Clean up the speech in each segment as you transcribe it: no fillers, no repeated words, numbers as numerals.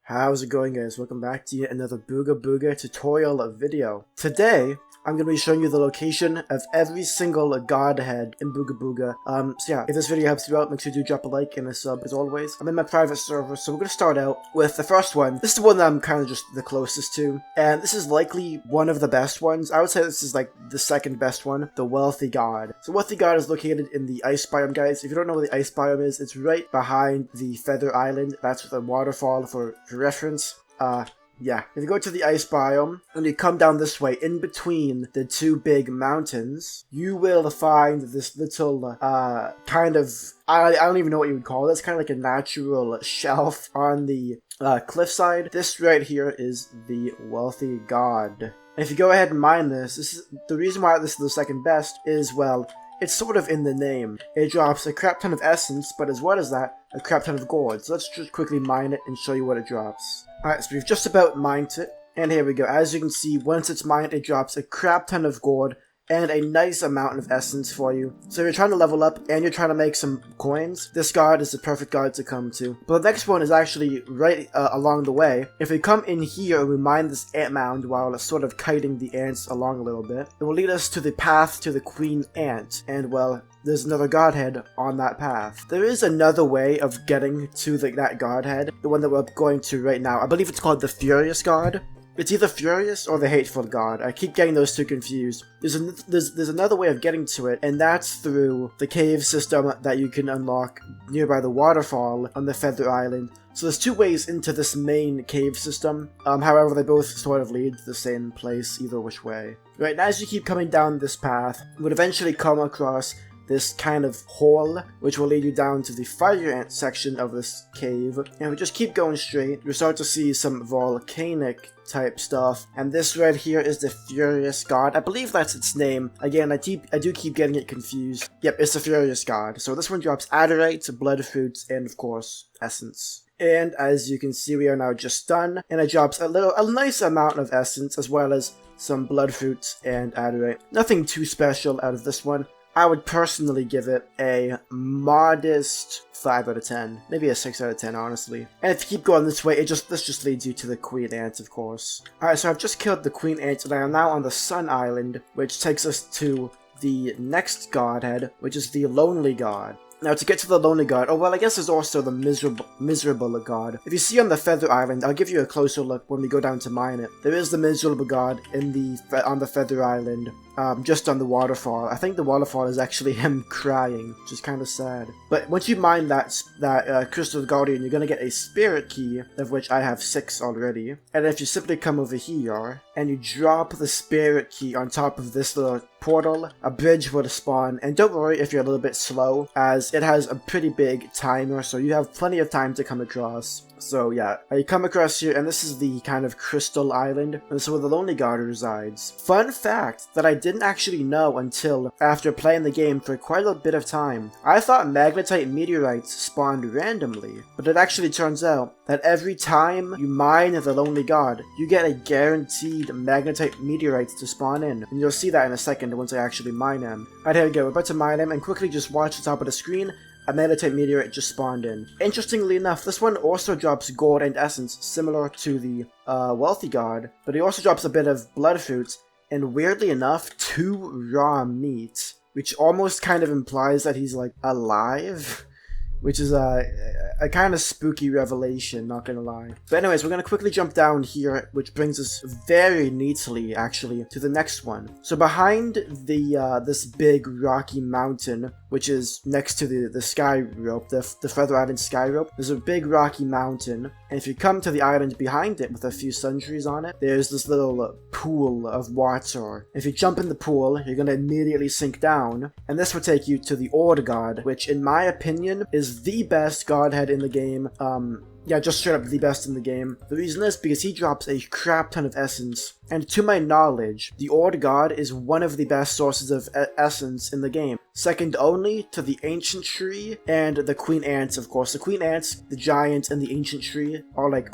How's it going, guys? Welcome back to yet another Booga Booga tutorial video. Today, I'm going to be showing you the location of every single godhead in Booga Booga. So yeah, if this video helps you out, make sure you do drop a like and a sub as always. I'm in my private server, so we're going to start out with the first one. This is the one that I'm kind of just the closest to, and this is likely one of the best ones. I would say this is like the second best one, the Wealthy God. So Wealthy God is located in the ice biome, guys. If you don't know what the ice biome is, it's right behind the Feather Island. That's the waterfall for reference. Yeah, if you go to the ice biome and you come down this way in between the two big mountains, you will find this little kind of, I don't even know what you would call it. It's kind of like a natural shelf on the cliffside. This right here is the Wealthy God. And if you go ahead and mine this is the reason why this is the second best is, well, it's sort of in the name. It drops a crap ton of essence, but as well as that, a crap ton of gold. So let's just quickly mine it and show you what it drops. Alright, so we've just about mined it. And here we go. As you can see, once it's mined, it drops a crap ton of gold and a nice amount of essence for you. So if you're trying to level up and you're trying to make some coins, this god is the perfect god to come to. But the next one is actually right along the way. If we come in here and we mine this ant mound while it's sort of kiting the ants along a little bit, it will lead us to the path to the queen ant. And well, there's another godhead on that path. There is another way of getting to that godhead, the one that we're going to right now. I believe it's called the Furious God. It's either Furious or the Hateful God. I keep getting those two confused. There's another way of getting to it, and that's through the cave system that you can unlock nearby the waterfall on the Feather Island. So there's two ways into this main cave system. However, they both sort of lead to the same place either which way. Right, and as you keep coming down this path, you would eventually come across this kind of hole, which will lead you down to the fire ant section of this cave. And if we just keep going straight, you'll start to see some volcanic type stuff. And this right here is the Furious God. I believe that's its name. Again, I do keep getting it confused. Yep, it's the Furious God. So this one drops adderite, blood fruits, and of course, essence. And as you can see, we are now just done. And it drops a nice amount of essence, as well as some blood fruits and adderite. Nothing too special out of this one. I would personally give it a modest 5 out of 10. Maybe a 6 out of 10, honestly. And if you keep going this way, this just leads you to the Queen Ant, of course. Alright, so I've just killed the Queen Ant, and I am now on the Sun Island, which takes us to the next godhead, which is the Lonely God. Now, to get to the Lonely God, oh well, I guess there's also the Miserable God. If you see on the Feather Island, I'll give you a closer look when we go down to mine it. There is the Miserable God on the Feather Island, just on the waterfall. I think the waterfall is actually him crying, which is kind of sad. But once you mine that Crystal Guardian, you're gonna get a Spirit Key, of which I have 6 already. And if you simply come over here, and you drop the Spirit Key on top of this little portal, a bridge will spawn. And don't worry if you're a little bit slow, as it has a pretty big timer, so you have plenty of time to come across. So yeah, you come across here, and this is the kind of Crystal Island, and this is where the Lonely God resides. Fun fact that I didn't actually know until after playing the game for quite a bit of time. I thought magnetite meteorites spawned randomly, but it actually turns out that every time you mine the Lonely God, you get a guaranteed magnetite meteorites to spawn in, and you'll see that in a second once I actually mine him. Alright, here we go, we're about to mine him, and quickly just watch the top of the screen. A magnetite meteorite just spawned in. Interestingly enough, this one also drops gold and essence, similar to the Wealthy God, but he also drops a bit of blood fruits, and weirdly enough, 2 raw meat, which almost kind of implies that he's like alive, which is a kind of spooky revelation, not gonna lie. But anyways, we're gonna quickly jump down here, which brings us very neatly, actually, to the next one. So behind this big rocky mountain, which is next to the sky rope, the Feather Island sky rope, there's a big rocky mountain, and if you come to the island behind it with a few sun trees on it, there's this little pool of water. If you jump in the pool, you're gonna immediately sink down, and this will take you to the Ord God, which in my opinion is the best godhead in the game. Yeah, just straight up the best in the game. The reason is because he drops a crap ton of essence, and to my knowledge, the Ord God is one of the best sources of essence in the game. Second only to the Ancient Tree and the Queen Ants, of course. The Queen Ants, the Giant, and the Ancient Tree are like,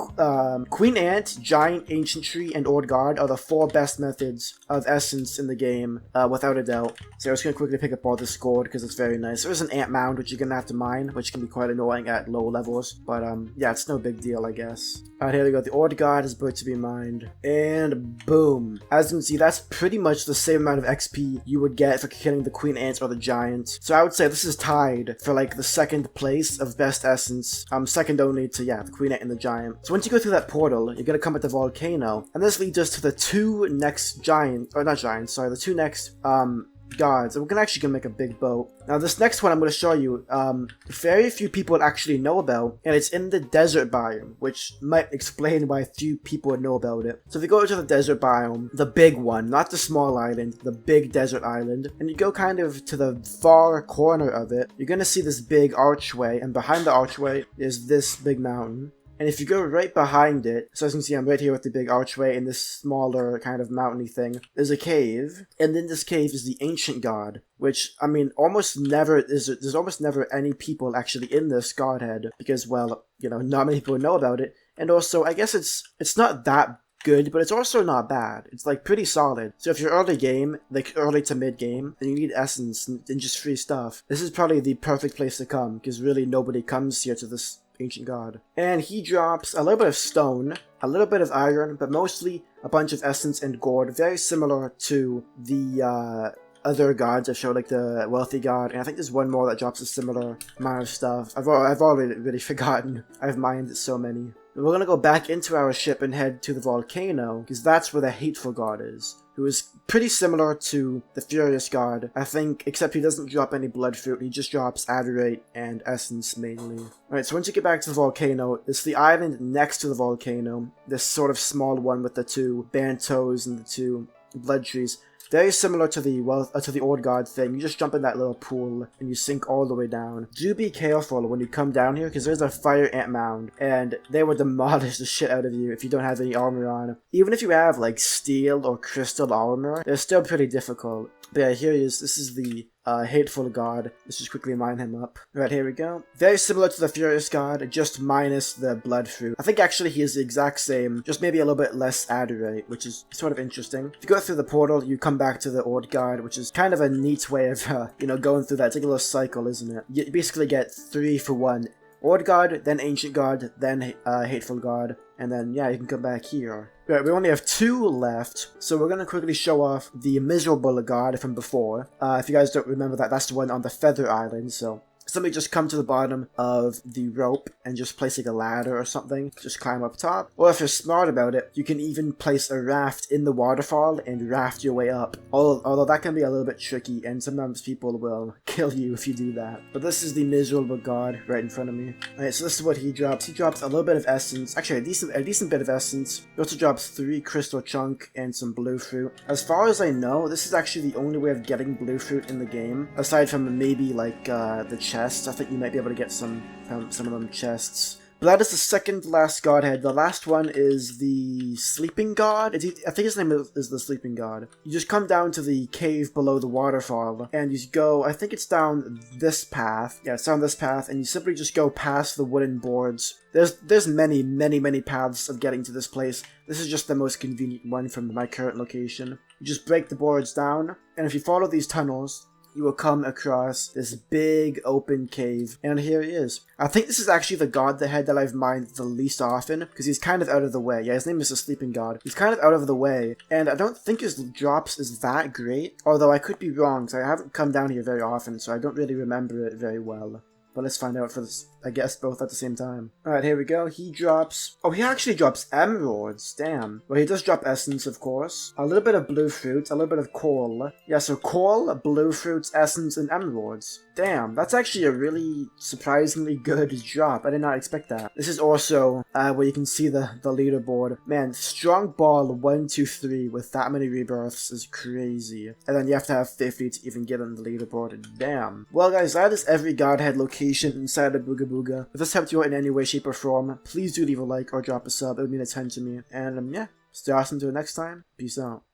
Queen Ant, Giant, Ancient Tree, and Ord God are the 4 best methods of essence in the game, without a doubt. So I'm just gonna quickly pick up all this gold because it's very nice. There is an ant mound which you're gonna have to mine, which can be quite annoying at low levels, but yeah, it's that's no big deal, I guess. Alright, here we go. The Ord God is about to be mined. And boom. As you can see, that's pretty much the same amount of XP you would get for killing the Queen Ant or the Giant. So I would say this is tied for like the second place of best essence. Second only to, yeah, the Queen Ant and the Giant. So once you go through that portal, you're gonna come at the volcano. And this leads us to the two next the two next, gods. We're actually gonna make a big boat. Now this next one I'm gonna show you, very few people actually know about, and it's in the desert biome, which might explain why few people would know about it. So if you go to the desert biome, the big one, not the small island, the big desert island, and you go kind of to the far corner of it, you're gonna see this big archway, and behind the archway is this big mountain. And if you go right behind it, so as you can see I'm right here with the big archway and this smaller kind of mountainy thing, there's a cave, and in this cave is the Ancient God, which, I mean, there's almost never any people actually in this godhead, because, well, you know, not many people know about it, and also, I guess it's not that good, but it's also not bad. It's like pretty solid. So if you're early game, like early to mid game, and you need essence and just free stuff, this is probably the perfect place to come, because really nobody comes here to this Ancient God. And he drops a little bit of stone, a little bit of iron, but mostly a bunch of essence and gold, very similar to the other gods I've showed, like the wealthy god, and I think there's one more that drops a similar amount of stuff. I've already really forgotten. I've mined so many. But we're gonna go back into our ship and head to the volcano, because that's where the hateful god is, who is pretty similar to the furious god, I think, except he doesn't drop any blood fruit, he just drops adorate and essence mainly. Alright, so once you get back to the volcano, it's the island next to the volcano, this sort of small one with the two bantos and the two blood trees. Very similar to the Ord God thing. You just jump in that little pool and you sink all the way down. Do be careful when you come down here, because there's a fire ant mound, and they will demolish the shit out of you if you don't have any armor on. Even if you have like steel or crystal armor, they're still pretty difficult. But yeah, here he is. This is the hateful god. Let's just quickly mine him up. Right, here we go. Very similar to the furious god, just minus the blood fruit. I think actually he is the exact same, just maybe a little bit less adorate, which is sort of interesting. If you go through the portal, you come back to the Ord god, which is kind of a neat way of, you know, going through that. It's like a little cycle, isn't it? You basically get 3 for 1. Ord God, then Ancient God, then Hateful God, and then, yeah, you can come back here. Right, we only have 2 left, so we're going to quickly show off the Miserable God from before. If you guys don't remember that, that's the one on the Feather Island, so somebody just come to the bottom of the rope and just place like a ladder or something. Just climb up top. Or if you're smart about it, you can even place a raft in the waterfall and raft your way up. Although that can be a little bit tricky, and sometimes people will kill you if you do that. But this is the Miserable God right in front of me. Alright, so this is what he drops. He drops a little bit of essence. Actually, a decent bit of essence. He also drops 3 crystal chunk and some blue fruit. As far as I know, this is actually the only way of getting blue fruit in the game. Aside from maybe like the chests. I think you might be able to get some of them chests. But that is the second last godhead. The last one is the Sleeping God. I think his name is the Sleeping God. You just come down to the cave below the waterfall, and you go, I think it's down this path. Yeah, it's down this path, and you simply just go past the wooden boards. There's many paths of getting to this place. This is just the most convenient one from my current location. You just break the boards down, and if you follow these tunnels, you will come across this big open cave, and here he is. I think this is actually the god head that I've mined the least often, because he's kind of out of the way. Yeah, his name is the Sleeping God. He's kind of out of the way, and I don't think his drops is that great, although I could be wrong, because I haven't come down here very often, so I don't really remember it very well. But let's find out for this, I guess, both at the same time. Alright, here we go. He drops... Oh, he actually drops emeralds. Damn. Well, he does drop essence, of course. A little bit of blue fruit, a little bit of coal. Yeah, so coal, blue fruits, essence, and emeralds. Damn, that's actually a really surprisingly good drop. I did not expect that. This is also where you can see the leaderboard. Man, strong ball 1, 2, 3 with that many rebirths is crazy. And then you have to have 50 to even get on the leaderboard. Damn. Well, guys, that is every godhead location inside of Booga Booga. If this helped you out in any way, shape, or form, please do leave a like or drop a sub. It would mean a ton to me. And yeah, stay awesome till next time. Peace out.